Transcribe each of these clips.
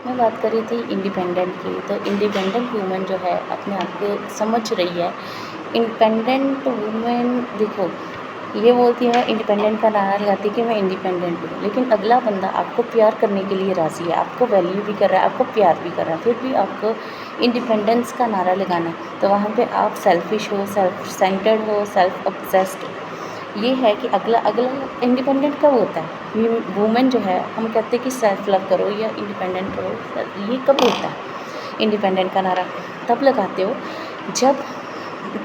मैं बात कर रही थी इंडिपेंडेंट की, तो इंडिपेंडेंट वूमेन जो है अपने आप को समझ रही है। इंडिपेंडेंट वूमेन देखो, ये बोलती है, इंडिपेंडेंट का नारा लगाती है कि मैं इंडिपेंडेंट हूँ, लेकिन अगला बंदा आपको प्यार करने के लिए राज़ी है, आपको वैल्यू भी कर रहा है, आपको प्यार भी कर रहा है, फिर भी आपको इंडिपेंडेंस का नारा लगाना है, तो वहाँ पे आप सेल्फिश हो, सेल्फ सेंटर्ड हो, सेल्फ ऑब्सेस्ड हो। ये है कि अगला अगला इंडिपेंडेंट कब होता है? ये वूमेन जो है, हम कहते हैं कि सेल्फ लव करो या इंडिपेंडेंट करो, ये कब होता है? इंडिपेंडेंट का नारा तब लगाते हो जब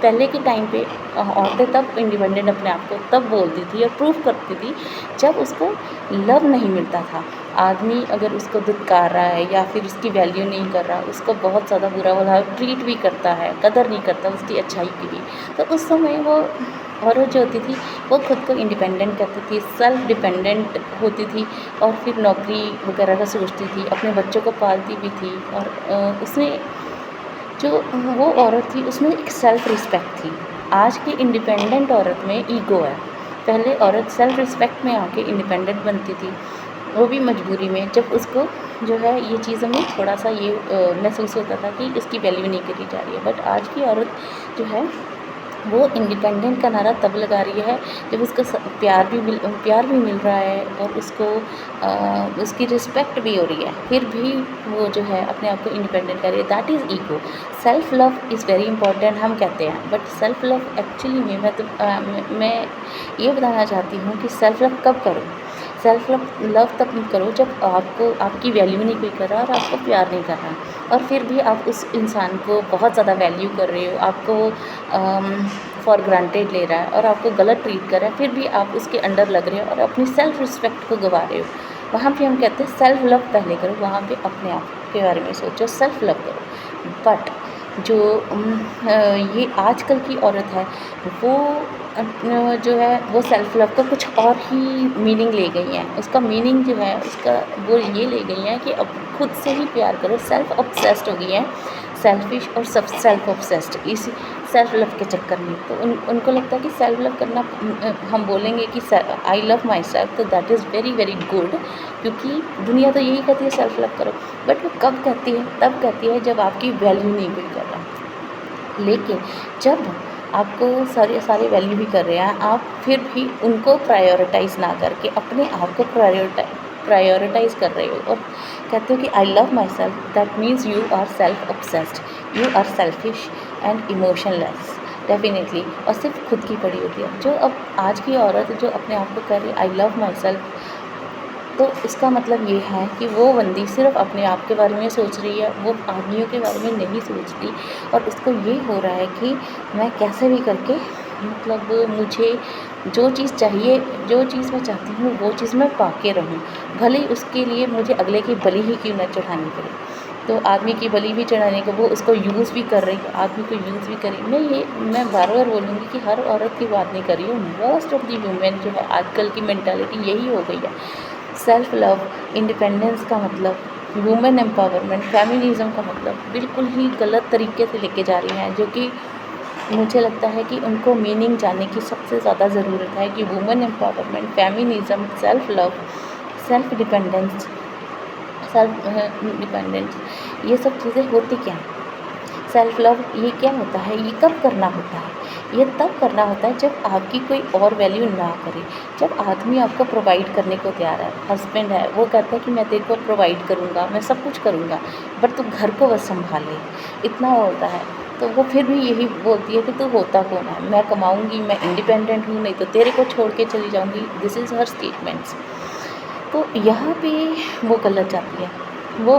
पहले के टाइम पे औरतें तब इंडिपेंडेंट अपने आप को तब बोलती थी और प्रूव करती थी जब उसको लव नहीं मिलता था। आदमी अगर उसको दुत्कार रहा है या फिर उसकी वैल्यू नहीं कर रहा, उसको बहुत ज़्यादा बुरा भला ट्रीट भी करता है, कदर नहीं करता उसकी अच्छाई की भी, तो उस समय वो औरत जो होती थी वो खुद को इंडिपेंडेंट करती थी, सेल्फ डिपेंडेंट होती थी और फिर नौकरी वगैरह का सोचती थी, अपने बच्चों को पालती भी थी। और उसमें जो वो औरत थी उसमें एक सेल्फ रिस्पेक्ट थी। आज की इंडिपेंडेंट औरत में ईगो है। पहले औरत सेल्फ रिस्पेक्ट में आके इंडिपेंडेंट बनती थी, वो भी मजबूरी में, जब उसको जो है ये चीज़ में थोड़ा सा ये महसूस होता था कि इसकी वैल्यू नहीं करी जा रही है। बट आज की औरत जो है वो इंडिपेंडेंट का नारा तब लगा रही है जब उसको प्यार भी मिल रहा है और उसको उसकी रिस्पेक्ट भी हो रही है, फिर भी वो जो है अपने आप को इंडिपेंडेंट कर रही है। That is ego. Self love is very important हम कहते हैं, बट सेल्फ लव एक्चुअली में मैं ये बताना चाहती हूँ कि सेल्फ लव कब करो। सेल्फ लव तब करो जब आपको आपकी वैल्यू नहीं कोई कर रहा और आपको प्यार नहीं कर रहा, और फिर भी आप उस इंसान को बहुत ज़्यादा वैल्यू कर रहे हो, आपको फॉर ग्रांटेड ले रहा है और आपको गलत ट्रीट कर रहा है, फिर भी आप उसके अंडर लग रहे हो और अपनी सेल्फ रिस्पेक्ट को गवा रहे हो। वहाँ पे हम कहते हैं सेल्फ लव पहले करो, वहाँ पे अपने आप के बारे में सोचो, सेल्फ लव करो। बट जो ये आजकल की औरत है वो जो है वो सेल्फ लव का कुछ और ही मीनिंग ले गई हैं। उसका मीनिंग जो है उसका वो ये ले गई हैं कि अब खुद से ही प्यार करो, सेल्फ ऑब्सेस्ड हो गई हैं, सेल्फिश और सब सेल्फ ऑब्सेस्ड इस सेल्फ लव के चक्कर में। तो उनको लगता है कि सेल्फ लव करना, हम बोलेंगे कि आई लव माई सेल्फ, तो that is very very good, क्योंकि दुनिया तो यही कहती है सेल्फ लव करो। बट वो कब कहती है? तब कहती है जब आपकी वैल्यू नहीं कोई कर रहा। लेकिन जब आपको सारे वैल्यू भी कर रहे हैं, आप फिर भी उनको प्रायोरिटाइज़ ना करके अपने आप को प्रायोरिटाइज़ कर रहे हो और कहते हो कि I love myself, that means you are self obsessed, you are selfish and emotionless definitely, और सिर्फ खुद की पड़ी होती है। जो अब आज की औरत जो अपने आप को कह रही है आई लव माई सेल्फ, तो इसका मतलब ये है कि वो बंदी सिर्फ अपने आप के बारे में सोच रही है, वो आदमियों के बारे में नहीं सोचती, और उसको ये हो रहा है कि मैं कैसे भी करके, मतलब मुझे जो चीज़ चाहिए, जो चीज़ मैं चाहती हूँ वो चीज़ मैं पा के रहूँ, भले ही उसके लिए मुझे अगले की बलि ही क्यों न चढ़ानी पड़े। तो आदमी की बलि भी चढ़ाने को वो उसको यूज़ भी कर रही है, आदमी को यूज़ भी कर रही है। मैं बार बार बोलूँगी कि हर औरत की बात नहीं कर रही हूँ, मोस्ट ऑफ दी वुमेन जो है आजकल की मेंटालिटी यही हो गई है। सेल्फ लव, इंडिपेंडेंस का मतलब, वुमेन एम्पावरमेंट, फेमिनिज़्म का मतलब बिल्कुल ही गलत तरीके से लेके जा रही हैं, जो कि मुझे लगता है कि उनको मीनिंग जानने की सबसे ज़्यादा ज़रूरत है कि women empowerment, feminism, self love, self dependence, ये सब चीज़ें होती क्या हैं? सेल्फ लव ये क्या होता है? ये कब करना होता है? ये तब करना होता है जब आपकी कोई और वैल्यू ना करे। जब आदमी आपको प्रोवाइड करने को तैयार है, हस्बैंड है, वो कहता है कि मैं तेरे को प्रोवाइड करूँगा, मैं सब कुछ करूँगा, बट तू घर को बस सँभाले, इतना बोलता है। तो वो फिर भी यही बोलती है कि तू होता कौन है? मैं कमाऊँगी, मैं इंडिपेंडेंट हूँ, नहीं तो तेरे को छोड़ के चली जाऊँगी। This is her statements. तो यहाँ पे वो गलत जाती है। वो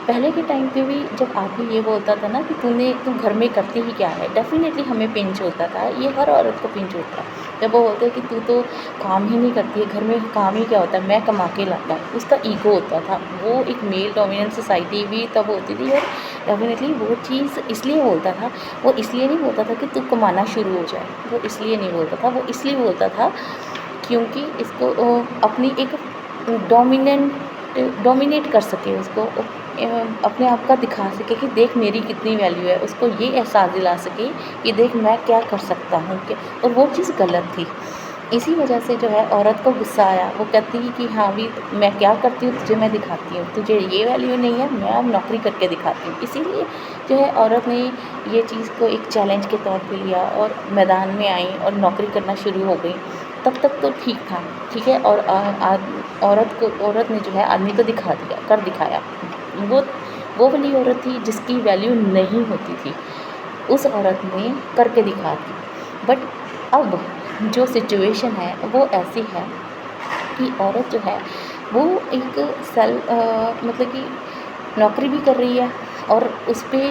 पहले के टाइम पे भी जब आदमी ये बोलता था ना कि तू घर में करती ही क्या है, डेफ़िनेटली हमें पिंच होता था, ये हर औरत को पिंच होता है। जब वो बोलते हैं कि तू तो काम ही नहीं करती है, घर में काम ही क्या होता है, मैं कमा के लाता हूँ, उसका ईगो होता था। वो एक मेल डोमिनेंट सोसाइटी भी तब होती थी, और डेफ़िनेटली वो चीज़ इसलिए बोलता था, वो इसलिए नहीं बोलता था कि तू कमाना शुरू हो जाए, वो इसलिए नहीं बोलता था, वो इसलिए बोलता था क्योंकि इसको अपनी एक डोमिनेट कर सके, उसको अपने आप का दिखा सके कि देख मेरी कितनी वैल्यू है, उसको ये एहसास दिला सके कि देख मैं क्या कर सकता हूँ, और वो चीज़ गलत थी। इसी वजह से जो है औरत को गुस्सा आया। वो कहती है कि हाँ भी मैं क्या करती हूँ तुझे मैं दिखाती हूँ, तुझे ये वैल्यू नहीं है, मैं अब नौकरी करके दिखाती हूँ। इसीलिए जो है औरत ने ये चीज़ को एक चैलेंज के तौर पे लिया और मैदान में आई और नौकरी करना शुरू हो गई। तब तक तो ठीक था, ठीक है। और औरत ने जो है आदमी को दिखा दिया, कर दिखाया। वो वो वाली औरत थी जिसकी वैल्यू नहीं होती थी, उस औरत ने करके दिखा दी। बट अब जो सिचुएशन है वो ऐसी है कि औरत जो है वो एक मतलब कि नौकरी भी कर रही है और उस पे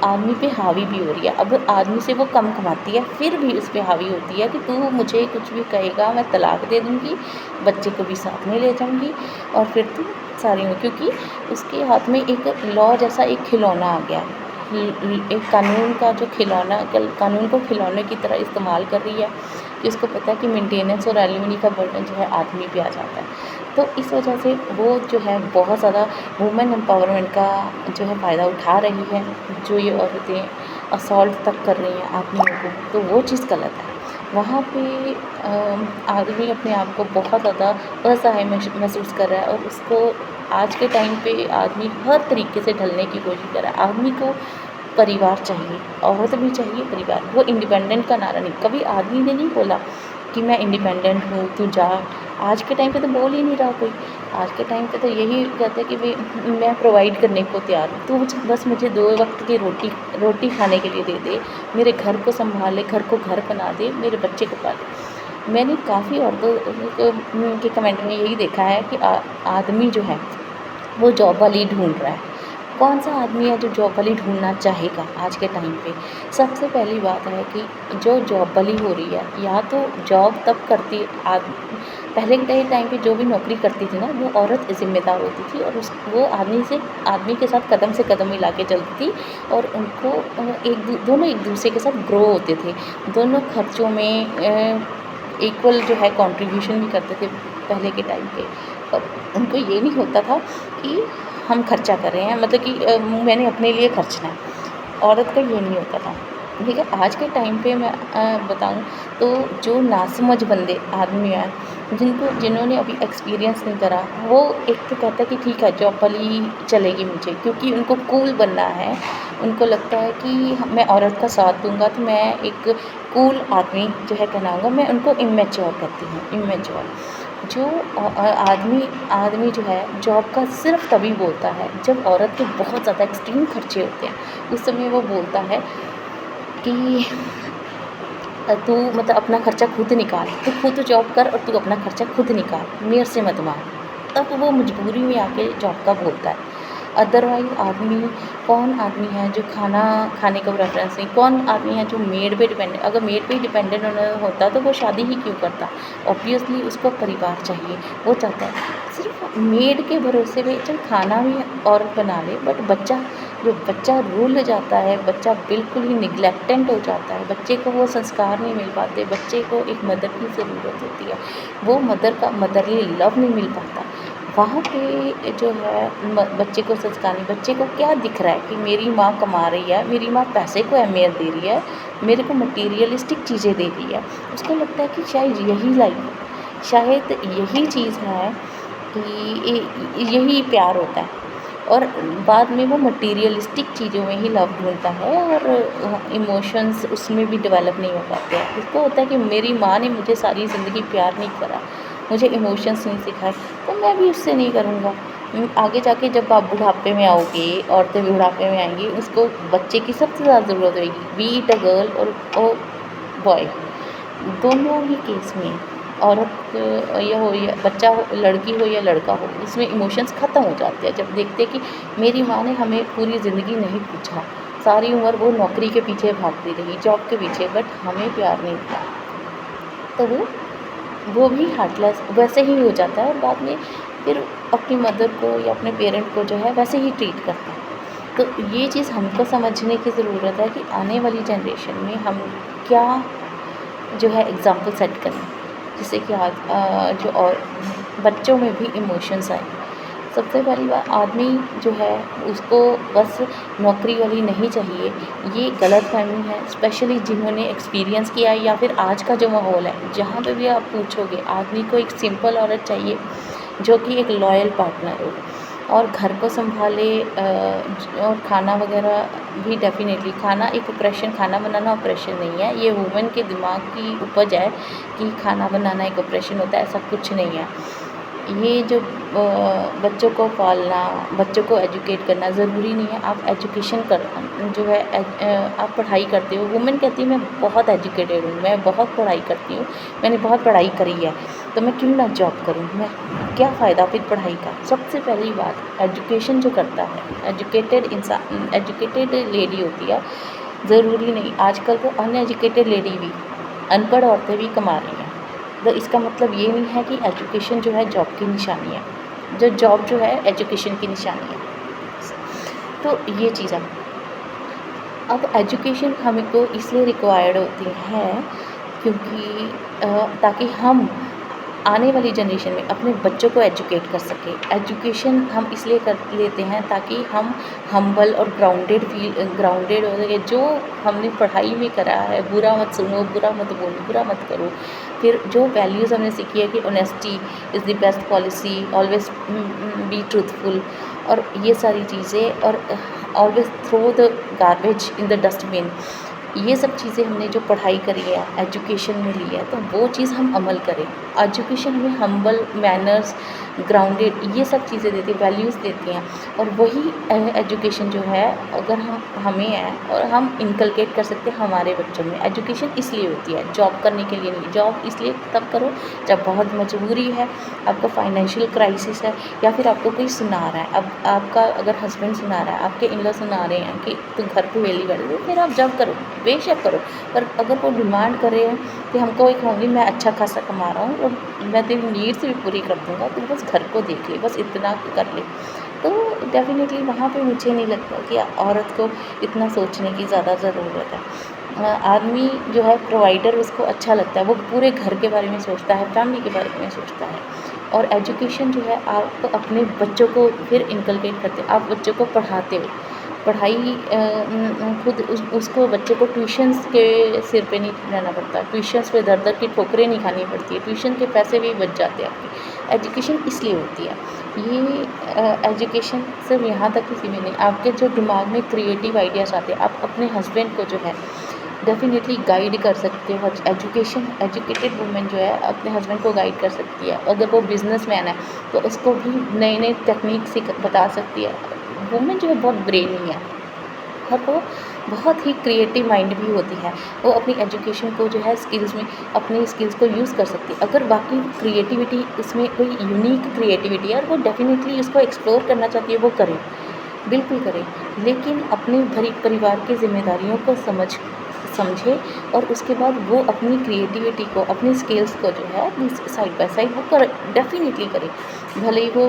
आदमी पे हावी भी हो रही है। अब आदमी से वो कम कमाती है, फिर भी उस पे हावी होती है कि तू मुझे कुछ भी कहेगा मैं तलाक दे दूँगी, बच्चे को भी साथ में ले जाऊँगी और फिर तू सारी हो, क्योंकि उसके हाथ में एक लॉ जैसा एक खिलौना आ गया है। एक कानून का जो कानून को खिलौने की तरह इस्तेमाल कर रही है कि उसको पता है कि मेंटेनेंस और एलिमनी का बर्डन जो है आदमी पे आ जाता है। तो इस वजह से वो जो है बहुत ज़्यादा वुमेन एम्पावरमेंट का जो है फ़ायदा उठा रही है। जो ये औरतें असॉल्ट तक कर रही हैं आदमियों को, तो वो चीज़ गलत है। वहाँ पे आदमी अपने आप को बहुत ज़्यादा असहाय महसूस कर रहा है और उसको आज के टाइम पे आदमी हर तरीके से ढलने की कोशिश कर रहा है। आदमी को परिवार चाहिए, औरत भी चाहिए, परिवार। वो इंडिपेंडेंट का नारा नहीं, कभी आदमी ने नहीं बोला कि मैं इंडिपेंडेंट हूँ, तू जा। आज के टाइम पे तो बोल ही नहीं रहा कोई। आज के टाइम पे तो यही कहते हैं कि भाई मैं प्रोवाइड करने को तैयार हूँ, तू बस मुझे 2 वक़्त की रोटी खाने के लिए दे दे, मेरे घर को सँभाले, घर को घर बना दे, मेरे बच्चे को पाले। मैंने काफ़ी औरतों के कमेंट में यही देखा है कि आदमी जो है वो जॉब वाली ढूंढ रहा है। कौन सा आदमी है जो जॉब वाली ढूंढना चाहेगा आज के टाइम पे? सबसे पहली बात है कि जो जॉब वाली हो रही है या तो जॉब तब करती पहले के टाइम पे जो भी नौकरी करती थी ना वो औरत ज़िम्मेदार होती थी और वो आदमी के साथ कदम से कदम मिला के चलती थी और उनको दोनों एक दूसरे के साथ ग्रो होते थे। दोनों खर्चों में इक्वल जो है कंट्रीब्यूशन भी करते थे पहले के टाइम पे। और उनको ये नहीं होता था कि हम खर्चा कर रहे हैं, मतलब कि मैंने अपने लिए खर्चना है। औरत का ये नहीं होता था, ठीक है। आज के टाइम पे मैं बताऊँ तो जो नासमझ बंदे आदमी हैं जिन्होंने अभी एक्सपीरियंस नहीं करा, वो एक तो कहता है कि ठीक है जॉब वाली चलेगी मुझे, क्योंकि उनको कूल बनना है। उनको लगता है कि मैं औरत का साथ दूँगा तो मैं एक कूल आदमी जो है कहलाऊँगा। मैं उनको इमैच्योर कहती हूँ, इमैच्योर। जो आदमी जो है जॉब का सिर्फ तभी बोलता है जब औरत के बहुत ज़्यादा एक्सट्रीम खर्चे होते हैं। उस समय वो बोलता है कि तू मतलब अपना खर्चा खुद निकाल, तू खुद जॉब कर और तू अपना खर्चा खुद निकाल, मेरे से मत माँग। तब वो मजबूरी में आके जॉब का बोलता है। अदरवाइज़ कौन आदमी है जो खाना खाने का प्रेफ़रेंस नहीं, कौन आदमी है जो मेड पे डिपेंडेंट, अगर मेड पे ही डिपेंडेंट होता तो वो शादी ही क्यों करता? ऑब्वियसली उसको परिवार चाहिए, वो चाहता है सिर्फ़ मेड के भरोसे पे चल खाना भी औरत बना ले, बट बच्चा रुल जाता है, बच्चा बिल्कुल ही निग्लेक्टेंट हो जाता है, बच्चे को वो संस्कार नहीं मिल पाते, बच्चे को एक मदर की ज़रूरत होती है, वो मदरली लव नहीं मिल पाता। वहाँ पे जो है बच्चे को संस्कार नहीं, बच्चे को क्या दिख रहा है कि मेरी माँ कमा रही है, मेरी माँ पैसे को अहमियत दे रही है, मेरे को मटीरियलिस्टिक चीज़ें दे रही है। उसको लगता है कि शायद यही लाइफ है, शायद यही चीज़ है कि यही प्यार होता है। और बाद में वो मटीरियलिस्टिक चीज़ों में ही लव ढूँढता है और इमोशंस उसमें भी डेवलप नहीं हो पाते हैं। उसको होता है कि मेरी माँ ने मुझे सारी ज़िंदगी प्यार नहीं करा, मुझे इमोशंस नहीं सिखाए, तो मैं भी उससे नहीं करूँगा। आगे जाके जब आप बुढ़ापे में आओगे, औरतें भी बुढ़ापे में आएँगी, उसको बच्चे की सबसे ज़्यादा ज़रूरत होएगी, बी इट अ गर्ल और बॉय, दोनों ही केस में औरत या हो या बच्चा हो, लड़की हो या लड़का हो, इसमें इमोशंस ख़त्म हो जाते हैं जब देखते हैं कि मेरी माँ ने हमें पूरी ज़िंदगी नहीं पूछा, सारी उम्र वो नौकरी के पीछे भागती रही, जॉब के पीछे, बट हमें प्यार नहीं दिया। तो वो भी हार्टलेस वैसे ही हो जाता है और बाद में फिर अपनी मदर को या अपने पेरेंट को जो है वैसे ही ट्रीट करता है। तो ये चीज़ हमको समझने की ज़रूरत है कि आने वाली जनरेशन में हम क्या जो है एग्ज़ाम्पल सेट करें, जिससे कि जो और बच्चों में भी इमोशंस आए। सबसे पहली बात, आदमी जो है उसको बस नौकरी वाली नहीं चाहिए, ये गलतफ़हमी है। स्पेशली जिन्होंने एक्सपीरियंस किया है या फिर आज का जो माहौल है, जहाँ पे भी आप पूछोगे, आदमी को एक सिंपल औरत चाहिए जो कि एक लॉयल पार्टनर हो और घर को सँभाले, और खाना वगैरह भी डेफ़िनेटली, खाना एक ऑपरेशन, खाना बनाना ऑपरेशन नहीं है, ये वुमेन के दिमाग की उपज है कि खाना बनाना एक ऑपरेशन होता है, ऐसा कुछ नहीं है। ये जो बच्चों को पालना, बच्चों को एजुकेट करना ज़रूरी नहीं है। आप एजुकेशन कर जो है आप पढ़ाई करते हो, वुमेन कहती है मैं बहुत एजुकेटेड हूँ, मैं बहुत पढ़ाई करती हूँ, मैंने बहुत पढ़ाई करी है, तो मैं क्यों ना जॉब करूँ, मैं क्या फ़ायदा फिर पढ़ाई का। सबसे पहली बात, एजुकेशन जो करता है, एजुकेटेड इंसान, एजुकेटेड लेडी होती है, ज़रूरी नहीं, आजकल तो अनएजुकेटेड लेडी भी, अनपढ़ औरतें भी कमा रही हैं। तो इसका मतलब ये नहीं है कि एजुकेशन जो है जॉब की निशानी है, जो जॉब जो है एजुकेशन की निशानी है। तो ये चीज़ है। अब एजुकेशन हमें को इसलिए रिक्वायर्ड होती है क्योंकि ताकि हम आने वाली जनरेशन में अपने बच्चों को एजुकेट कर सकें। एजुकेशन हम इसलिए कर लेते हैं ताकि हम हम्बल और ग्राउंडेड हो सके। जो हमने पढ़ाई में करा है, बुरा मत सुनो, बुरा मत बोलो, बुरा मत करो। फिर जो वैल्यूज़ हमने सीखी है कि honesty is the best policy, always be truthful, और ये सारी चीज़ें, और always throw the garbage in the dustbin, ये सब चीज़ें हमने जो पढ़ाई करी है, एजुकेशन में ली है, तो वो चीज़ हम अमल करें। एजुकेशन हमें हम्बल, मैनर्स, ग्राउंडेड, ये सब चीज़ें देती है, वैल्यूज़ देती हैं, और वही एजुकेशन जो है अगर हमें है और हम इनकलकेट कर सकते हैं हमारे बच्चों में। एजुकेशन इसलिए होती है, जॉब करने के लिए नहीं। जॉब इसलिए तब करो जब बहुत मजबूरी है, आपको फाइनेंशियल क्राइसिस है, या फिर आपको कोई सुना रहा है। अब आपका अगर हस्बैंड सुना रहा है, आपके इन-लॉ सुना रहे हैं कि तुम घर पे वेली बैठ गई, फिर आप जॉब करो, बेशक करो। पर अगर वो डिमांड कर रहे हैं कि हमको एक होगी, मैं अच्छा खासा कमा रहा हूँ और मैं तेरी नीड्स भी पूरी कर दूँगा, तू बस घर को देख ले, बस इतना कर ले, तो डेफ़िनेटली वहाँ पे मुझे नहीं लगता कि औरत को इतना सोचने की ज़्यादा ज़रूरत है। आदमी जो है प्रोवाइडर, उसको अच्छा लगता है, वो पूरे घर के बारे में सोचता है, फैमिली के बारे में सोचता है। और एजुकेशन जो है आप अपने बच्चों को फिर इनकलकेट करते हो, आप बच्चों को पढ़ाते हो। पढ़ाई खुद उसको, बच्चे को ट्यूशन्स के सिर पे नहीं रहना पड़ता, ट्यूशन्स पे दर-दर की ठोकरें नहीं खानी पड़ती है, ट्यूशन के पैसे भी बच जाते हैं आपके। एजुकेशन इसलिए होती है। ये एजुकेशन सिर्फ यहाँ तक ही सीमित नहीं, आपके जो दिमाग में क्रिएटिव आइडियाज़ आते हैं, आप अपने हस्बैंड को जो है डेफ़िनेटली गाइड कर सकते हो। एजुकेटेड वुमेन जो है अपने हस्बैंड को गाइड कर सकती है। अगर वो बिज़नेसमैन है तो उसको भी नई-नई टेक्नीक बता सकती है। वुमेन जो है बहुत ब्रेनी है और वो बहुत ही क्रिएटिव माइंड भी होती है। वो अपनी एजुकेशन को जो है स्किल्स में, अपनी स्किल्स को यूज़ कर सकती है। अगर बाकी क्रिएटिविटी, इसमें कोई यूनिक क्रिएटिविटी है और वो डेफ़िनेटली उसको एक्सप्लोर करना चाहती है, वो करे, बिल्कुल करे। लेकिन अपने परिवार की ज़िम्मेदारियों को समझे और उसके बाद वो अपनी क्रिएटिविटी को, अपनी स्किल्स को जो है साइड बाय साइड वो करे, डेफ़िनेटली करे। भले ही वो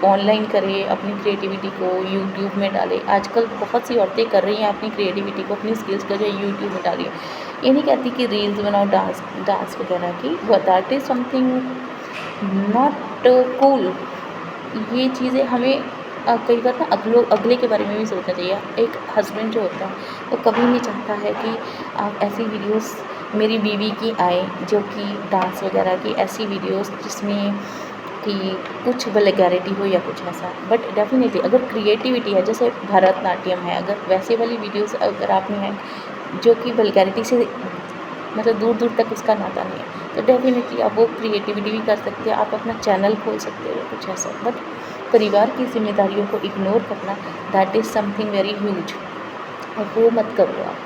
ऑनलाइन करे, अपनी क्रिएटिविटी को यूट्यूब में डाले। आजकल बहुत सी औरतें कर रही हैं अपनी क्रिएटिविटी को, अपनी स्किल्स को जो है यूट्यूब में डालिए। ये नहीं कहती कि रील्स बनाओ डांस वगैरह की, that is something not cool. ये चीज़ें हमें कई बार ना अगले के बारे में भी सोचना चाहिए। एक हस्बैंड जो होता है वो कभी नहीं चाहता है कि आप ऐसी वीडियोस मेरी बीवी की आए जो कि डांस वगैरह की, ऐसी वीडियोस जिसमें कि कुछ वल्गैरिटी हो या कुछ ऐसा। बट डेफ़िनेटली अगर क्रिएटिविटी है, जैसे भरतनाट्यम है, अगर वैसे वाली वीडियोस अगर आप में है जो कि वल्गैरिटी से मतलब दूर दूर तक उसका नाता नहीं है, तो डेफ़िनेटली आप वो क्रिएटिविटी भी कर सकते हैं, आप अपना चैनल खोल सकते हो कुछ ऐसा। बट परिवार की जिम्मेदारियों को इग्नोर करना, that is something very huge, और वो मत करो आप।